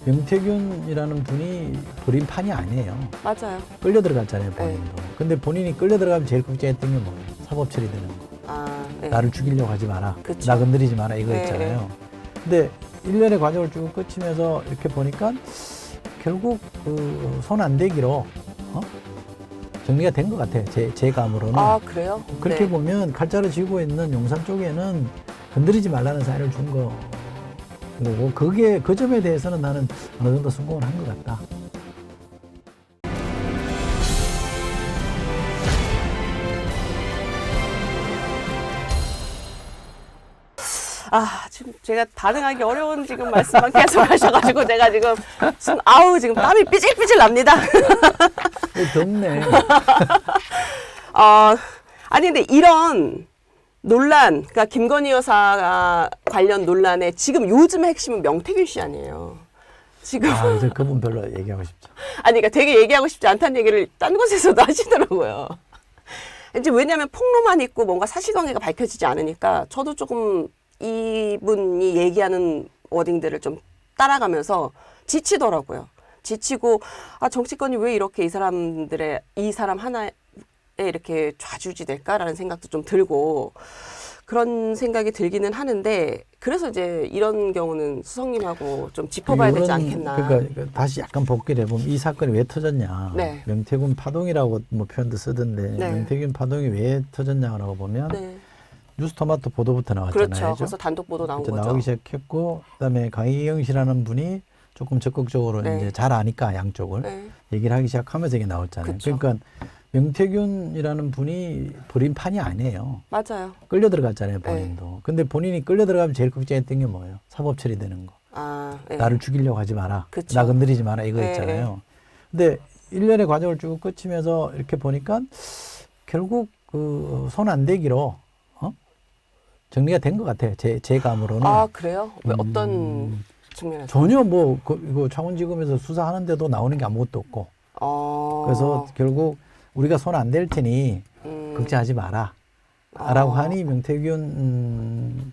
명태균이라는 분이 불임판이 아니에요. 맞아요. 끌려 들어갔잖아요, 본인도. 근데 본인이 끌려 들어가면 제일 걱정했던 게 뭐예요? 사법 처리되는 거. 아, 네. 나를 죽이려고 하지 마라. 그쵸. 나 건드리지 마라 이거 네, 있잖아요. 근데 일련의 과정을 쭉 거치면서 이렇게 보니까 결국 그 손 안 대기로 정리가 된 것 같아요. 제 감으로는. 아, 그래요? 그렇게 네. 보면 칼자루 쥐고 있는 용산 쪽에는 건드리지 말라는 사인을 준 거고 그게 그 점에 대해서는 나는 어느 정도 성공을 한 것 같다. 아, 지금 제가 반응하기 어려운 지금 말씀만 계속 하셔가지고 제가 지금 지금 땀이 삐질삐질 납니다. 덥네. 아니 근데 이런 논란, 그러니까 김건희 여사 관련 논란에 지금 요즘의 핵심은 명태균 씨 아니에요. 지금 이제 그분 별로 얘기하고 싶죠. 아니 그러니까 되게 얘기하고 싶지 않다는 얘기를 딴 곳에서도 하시더라고요. 이제 왜냐하면 폭로만 있고 뭔가 사실관계가 밝혀지지 않으니까 저도 조금 이분이 얘기하는 워딩들을 좀 따라가면서 지치더라고요. 지치고 정치권이 왜 이렇게 이 사람 하나에 이렇게 좌지우지 될까라는 생각도 좀 들고 그런 생각이 들기는 하는데 그래서 이제 이런 경우는 수석님하고 좀 짚어봐야 되지 않겠나. 그러니까 다시 약간 복귀를 해보면 이 사건이 왜 터졌냐. 네. 명태균 파동이라고 뭐 표현도 쓰던데 네. 명태균 파동이 왜 터졌냐라고 보면 네. 뉴스토마토 보도부터 나왔잖아요. 그렇죠. 그래서 단독 보도 나온 거죠. 나오기 시작했고 그다음에 강희경 씨라는 분이 조금 적극적으로 네. 이제 잘 아니까 양쪽을 네. 얘기를 하기 시작하면서 이게 나왔잖아요. 그쵸. 그러니까 명태균이라는 분이 불임판이 아니에요. 맞아요. 끌려 들어갔잖아요, 본인도. 근데 본인이 끌려 들어가면 제일 걱정했던 게 뭐예요? 사법 처리되는 거. 네. 나를 죽이려고 하지 마라. 그쵸. 나 건드리지 마라 이거 네, 있잖아요. 근데 일련의 과정을 쭉 거치면서 이렇게 보니까 결국 그 손 안 대기로 정리가 된 것 같아요. 제 감으로는. 아, 그래요? 왜 어떤 측면에서? 전혀 이거 창원지검에서 수사하는데도 나오는 게 아무것도 없고. 그래서 결국 우리가 손 안 댈 테니 걱정하지 마라. 라고 하니 명태균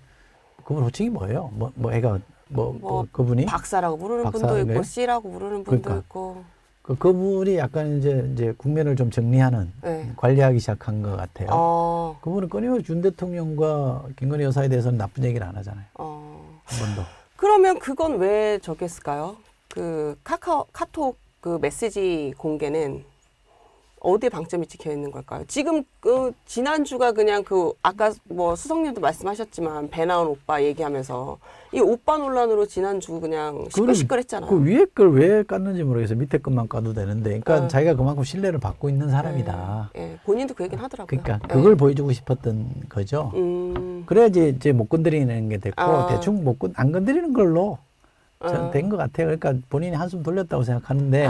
그분 호칭이 뭐예요? 애가 그분이 박사라고 부르는 분도 있고 C라고 부르는 분도 그러니까. 있고. 그분이 약간 이제 국면을 좀 정리하는 네. 관리하기 시작한 것 같아요. 그분은 끊임없이 윤 대통령과 김건희 여사에 대해서는 나쁜 얘기를 안 하잖아요. 한 번도. 그러면 그건 왜 저기 했을까요? 그 카톡 그 메시지 공개는 어디에 방점이 찍혀 있는 걸까요? 지금 그 지난주가 그냥 그 아까 뭐 수석님도 말씀하셨지만 배 나온 오빠 얘기하면서 이 오빠 논란으로 지난주 그냥 시끌시끌했잖아요. 그 위에 걸 왜 깠는지 모르겠어요. 밑에 것만 까도 되는데, 그러니까 자기가 그만큼 신뢰를 받고 있는 사람이다. 본인도 그 얘기는 하더라고요. 그러니까 그걸 보여주고 싶었던 거죠. 그래야지 이제 못 건드리는 게 됐고 대충 안 건드리는 걸로 저는 된 것 같아요. 그러니까 본인이 한숨 돌렸다고 생각하는데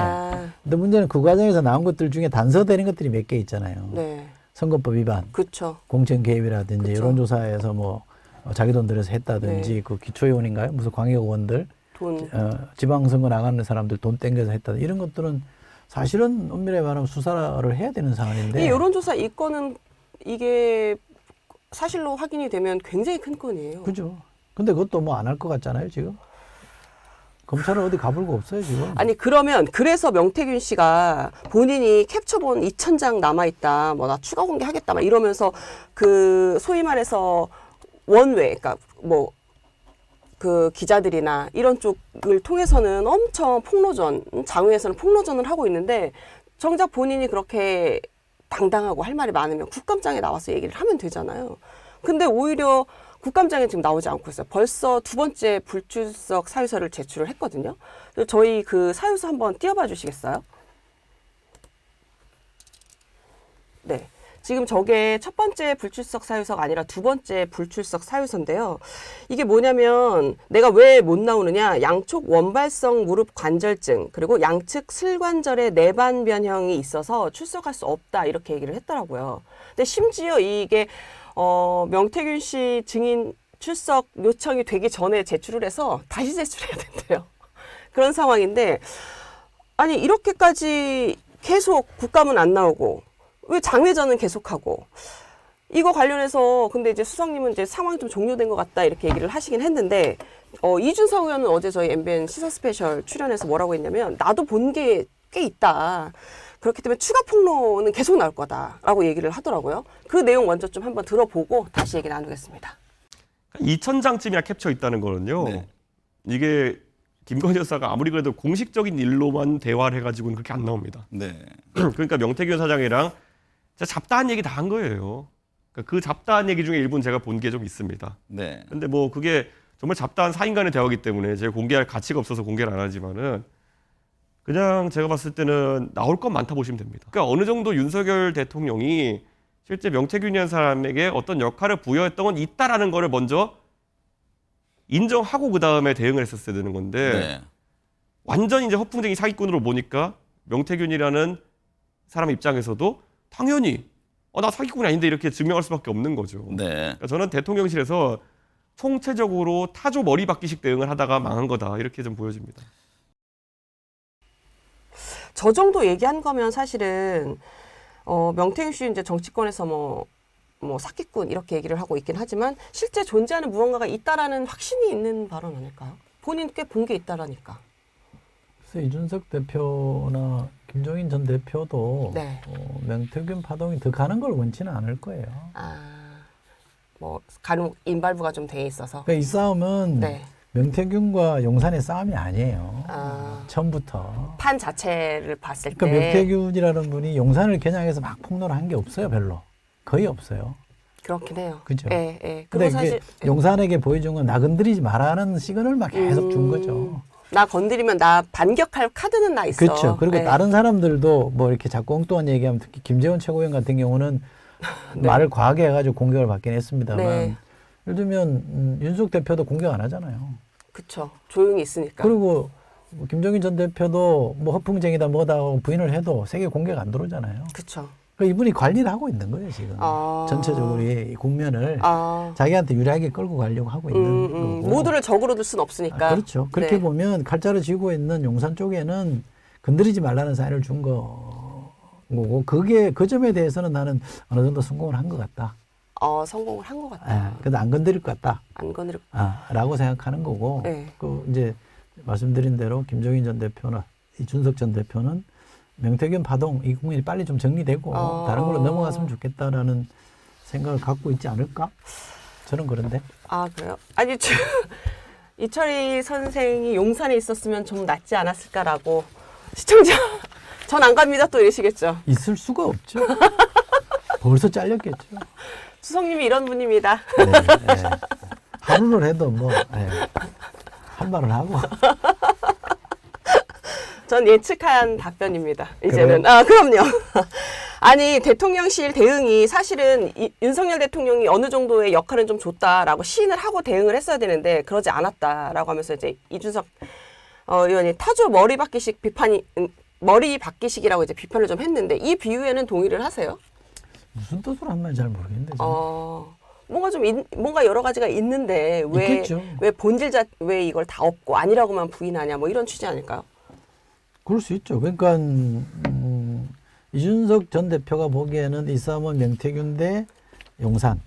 근데 문제는 그 과정에서 나온 것들 중에 단서되는 것들이 몇 개 있잖아요. 네. 선거법 위반, 그쵸. 공천 개입이라든지 그쵸. 여론조사에서 뭐 자기 돈 들여서 했다든지 네. 그 기초의원인가요? 무슨 광역의원들 지방선거 나가는 사람들 돈 땡겨서 했다든지 이런 것들은 사실은 엄밀히 말하면 수사를 해야 되는 사안인데 이 여론조사 이 건은 이게 사실로 확인이 되면 굉장히 큰 건이에요. 그죠. 근데 그것도 뭐 안 할 것 같잖아요 지금. 검찰은 어디 가불고 없어요 지금. 아니 그러면 그래서 명태균 씨가 본인이 캡처본 2,000장 남아있다, 뭐 나 추가 공개하겠다 막 이러면서 그 소위 말해서 원외, 그러니까 뭐 그 기자들이나 이런 쪽을 통해서는 엄청 폭로전, 장외에서는 폭로전을 하고 있는데 정작 본인이 그렇게 당당하고 할 말이 많으면 국감장에 나와서 얘기를 하면 되잖아요. 근데 오히려 국감장에 지금 나오지 않고 있어요. 벌써 2번째 불출석 사유서를 제출을 했거든요. 저희 그 사유서 한번 띄워봐 주시겠어요? 네. 지금 저게 첫 번째 불출석 사유서가 아니라 2번째 불출석 사유서인데요. 이게 뭐냐면 내가 왜 못 나오느냐. 양쪽 원발성 무릎 관절증 그리고 양측 슬관절에 내반 변형이 있어서 출석할 수 없다 이렇게 얘기를 했더라고요. 근데 심지어 이게 명태균 씨 증인 출석 요청이 되기 전에 제출을 해서 다시 제출해야 된대요. 그런 상황인데 아니 이렇게까지 계속 국감은 안 나오고 왜 장외전은 계속하고 이거 관련해서 근데 이제 수석님은 이제 상황이 좀 종료된 것 같다 이렇게 얘기를 하시긴 했는데 이준석 의원은 어제 저희 MBN 시사 스페셜 출연해서 뭐라고 했냐면 나도 본 게 꽤 있다. 그렇기 때문에 추가 폭로는 계속 나올 거다라고 얘기를 하더라고요. 그 내용 먼저 좀 한번 들어보고 다시 얘기 나누겠습니다. 2,000장쯤이나 캡처 있다는 거는요. 네. 이게 김건희 여사가 아무리 그래도 공식적인 일로만 대화를 해가지고는 그렇게 안 나옵니다. 네. 그러니까 명태균 사장이랑 진짜 잡다한 얘기 다 한 거예요. 그러니까 그 잡다한 얘기 중에 일부는 제가 본 게 좀 있습니다. 네. 근데 뭐 그게 정말 잡다한 사인 간의 대화이기 때문에 제가 공개할 가치가 없어서 공개를 안 하지만은 그냥 제가 봤을 때는 나올 건 많다 보시면 됩니다. 그러니까 어느 정도 윤석열 대통령이 실제 명태균이라는 사람에게 어떤 역할을 부여했던 건 있다라는 거를 먼저 인정하고 그 다음에 대응을 했었어야 되는 건데 네. 완전히 이제 허풍쟁이 사기꾼으로 보니까 명태균이라는 사람 입장에서도 당연히 나 사기꾼이 아닌데 이렇게 증명할 수밖에 없는 거죠. 네. 그러니까 저는 대통령실에서 총체적으로 타조 머리 받기식 대응을 하다가 망한 거다 이렇게 좀 보여집니다. 저 정도 얘기한 거면 사실은 명태균 씨 이제 정치권에서 뭐 사기꾼 이렇게 얘기를 하고 있긴 하지만 실제 존재하는 무언가가 있다라는 확신이 있는 발언 아닐까요? 본인 꽤 본 게 있다라니까. 그래서 이준석 대표나 김종인 전 대표도 네. 명태균 파동이 더 가는 걸 원치는 않을 거예요. 뭐 간혹 인발부가 좀 돼 있어서. 그러니까 이 싸움은 네. 명태균과 용산의 싸움이 아니에요. 처음부터. 판 자체를 봤을 그러니까 때 명태균이라는 분이 용산을 겨냥해서 막 폭로를 한 게 없어요, 별로. 거의 없어요. 그렇긴 해요. 그죠? 예, 예. 근데 그리고 사실 용산에게 보여준 건 나 건드리지 마라는 시그널을 막 계속 준 거죠. 나 건드리면 나 반격할 카드는 나 있어. 그렇죠. 그리고 예. 다른 사람들도 뭐 이렇게 자꾸 엉뚱한 얘기하면 특히 김재원 최고위원 같은 경우는 네. 말을 과하게 해가지고 공격을 받긴 했습니다만 네. 예를 들면 윤석 대표도 공격 안 하잖아요. 그렇죠. 조용히 있으니까. 그리고 뭐 김종인 전 대표도 뭐 허풍쟁이다 뭐다 하고 부인을 해도 세계 공격 안 들어오잖아요. 그렇죠. 그러니까 이분이 관리를 하고 있는 거예요 지금. 전체적으로 이 국면을 자기한테 유리하게 끌고 가려고 하고 있는 거고. 모두를 적으로 둘 수는 없으니까. 그렇죠. 그렇게 네. 보면 칼자루 쥐고 있는 용산 쪽에는 건드리지 말라는 사인을 준 거고 그게 그 점에 대해서는 나는 어느 정도 성공을 한 것 같다. 성공을 한 것 같다. 그래도 안 건드릴 것 같다. 안 건드릴 라고 생각하는 거고. 네. 그 이제 말씀드린 대로 김종인 전 대표나 이준석 전 대표는 명태균 파동 이 국민이 빨리 좀 정리되고 다른 걸로 넘어갔으면 좋겠다라는 생각을 갖고 있지 않을까? 저는 그런데. 그래요? 아니 이철희 선생이 용산에 있었으면 좀 낫지 않았을까라고 시청자 전 안 갑니다 또 이러시겠죠. 있을 수가 없죠. 벌써 잘렸겠죠. 수석님이 이런 분입니다. 네. 하루를 해도 한 말을 하고. 전 예측한 답변입니다. 이제는. 그럼요. 아니 대통령실 대응이 사실은 윤석열 대통령이 어느 정도의 역할은 좀 줬다라고 시인을 하고 대응을 했어야 되는데 그러지 않았다라고 하면서 이제 이준석 의원이 타조 머리 받기식 머리 받기식이라고 이제 비판을 좀 했는데 이 비유에는 동의를 하세요? 무슨 뜻으로 한 말인지 잘 모르겠는데. 뭔가 좀 뭔가 여러 가지가 있는데 왜 왜 이걸 다 없고 아니라고만 부인하냐 뭐 이런 취지 아닐까요? 그럴 수 있죠. 그러니까 이준석 전 대표가 보기에는 이 싸움은 명태균 대 용산,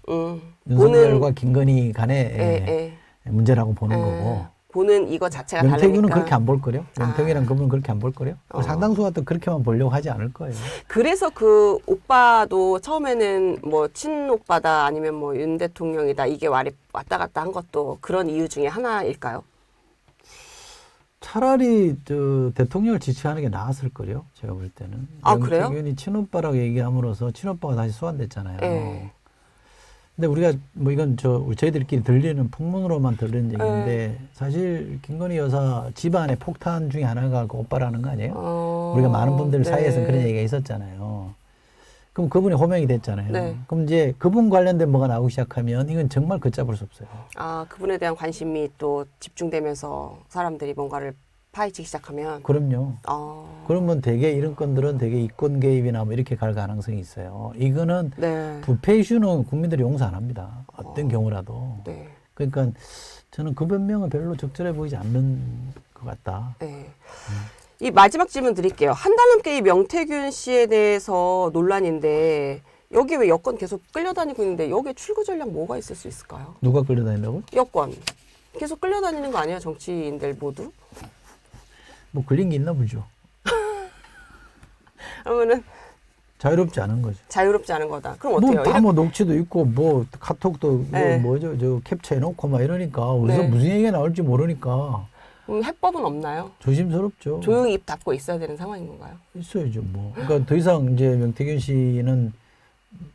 윤석열과 김건희 간의 문제라고 보는 거고. 보는 이거 자체가 명태균은 다르니까. 그렇게 안 볼 거래요. 명태균이랑 그분은 그렇게 안 볼 거래요. 상당수가 또 그렇게만 보려고 하지 않을 거예요. 그래서 그 오빠도 처음에는 뭐 친오빠다 아니면 뭐 윤 대통령이다 이게 왔다 갔다 한 것도 그런 이유 중에 하나일까요? 차라리 대통령을 지지하는 게 나았을 거요. 제가 볼 때는. 그래요? 명태균이 친오빠라고 얘기함으로써 친오빠가 다시 소환됐잖아요. 네. 근데 우리가 뭐 이건 저희들끼리 들리는 풍문으로만 들리는 얘기인데 사실 김건희 여사 집안의 폭탄 중에 하나가 그 오빠라는 거 아니에요? 우리가 많은 분들 사이에서 그런 얘기가 있었잖아요. 그럼 그분이 호명이 됐잖아요. 네. 그럼 이제 그분 관련된 뭐가 나오기 시작하면 이건 정말 걷잡을 수 없어요. 그분에 대한 관심이 또 집중되면서 사람들이 뭔가를 파헤치기 시작하면. 그럼요. 그러면 대개 이런 건들은 대개 이권 개입이나 뭐 이렇게 갈 가능성이 있어요. 이거는 부패 이슈는 국민들이 용서 안 합니다. 어떤 경우라도. 네. 그러니까 저는 그 변명은 별로 적절해 보이지 않는 것 같다. 네. 이 마지막 질문 드릴게요. 한 달 넘게 이 명태균 씨에 대해서 논란인데 여기 왜 여권 계속 끌려다니고 있는데 여기에 출구 전략 뭐가 있을 수 있을까요? 누가 끌려다닌다고요? 여권 계속 끌려다니는 거 아니에요? 정치인들 모두? 뭐 끌린 게 있나 보죠. 그러면은 자유롭지 않은 거죠. 자유롭지 않은 거다. 그럼 어때요? 뭐 녹취도 있고 뭐 카톡도 네. 뭐죠 저 캡처해놓고 막 이러니까 어디서 네. 무슨 얘기가 나올지 모르니까 해법은 없나요? 조심스럽죠. 조용히 입 닫고 있어야 되는 상황인 건가요? 있어야죠 뭐. 그러니까 더 이상 이제 명태균 씨는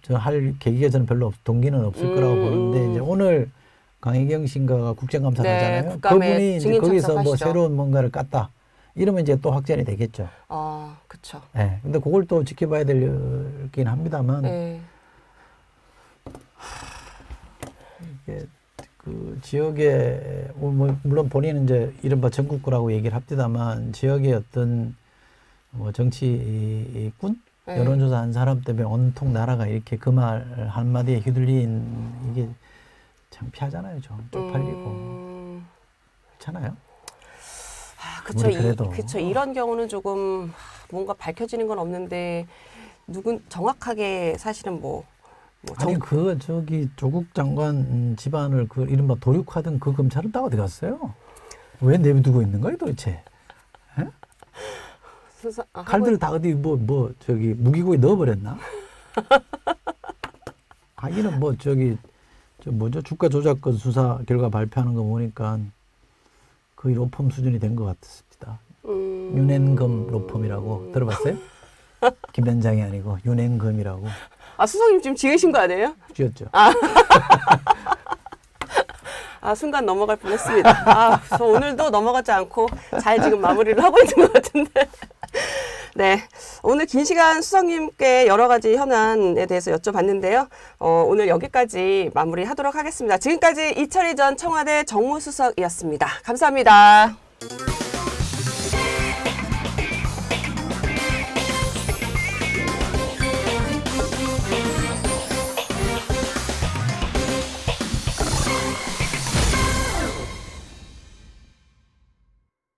저 할 계기가 저는 별로 동기는 없을 거라고 보는데 이제 오늘 강혜경 씨가 국정감사를 네, 하잖아요. 국감에 그분이 이제 증인 거기서 뭐 참석하시죠. 새로운 뭔가를 깠다. 이러면 이제 또 확전이 되겠죠. 아, 그쵸. 네. 근데 그걸 또 지켜봐야 되긴 합니다만 네. 이게 그 지역에 뭐 물론 본인은 이제 이른바 전국구라고 얘기를 합디다만 지역의 어떤 뭐 정치꾼 네. 여론조사 한 사람 때문에 온통 나라가 이렇게 그 말 한마디에 휘둘린 이게 창피하잖아요. 좀 쪽팔리고 그렇잖아요. 아, 그쵸. 아무리 그래도. 그쵸. 이런 경우는 조금 뭔가 밝혀지는 건 없는데 정확하게 사실은 아니 그 저기 조국 장관 집안을 그 이른바 도륙하던 그 검찰은 다 어디 갔어요? 왜 내비두고 있는 거예요 도대체? 칼들을 다 어디 뭐 저기 무기고에 넣어버렸나? 하기는 뭐 저기 저 뭐죠 주가 조작권 수사 결과 발표하는 거 보니까 거의 로펌 수준이 된 것 같습니다. 윤행금 로펌이라고 들어봤어요? 김현장이 아니고 윤행금이라고. 아, 수석님 지금 지으신 거 아니에요? 쥐었죠. 아, 순간 넘어갈 뻔했습니다. 아, 저 오늘도 넘어가지 않고 잘 지금 마무리를 하고 있는 것 같은데. 네, 오늘 긴 시간 수석님께 여러 가지 현안에 대해서 여쭤봤는데요. 오늘 여기까지 마무리하도록 하겠습니다. 지금까지 이철희 전 청와대 정무수석이었습니다. 감사합니다.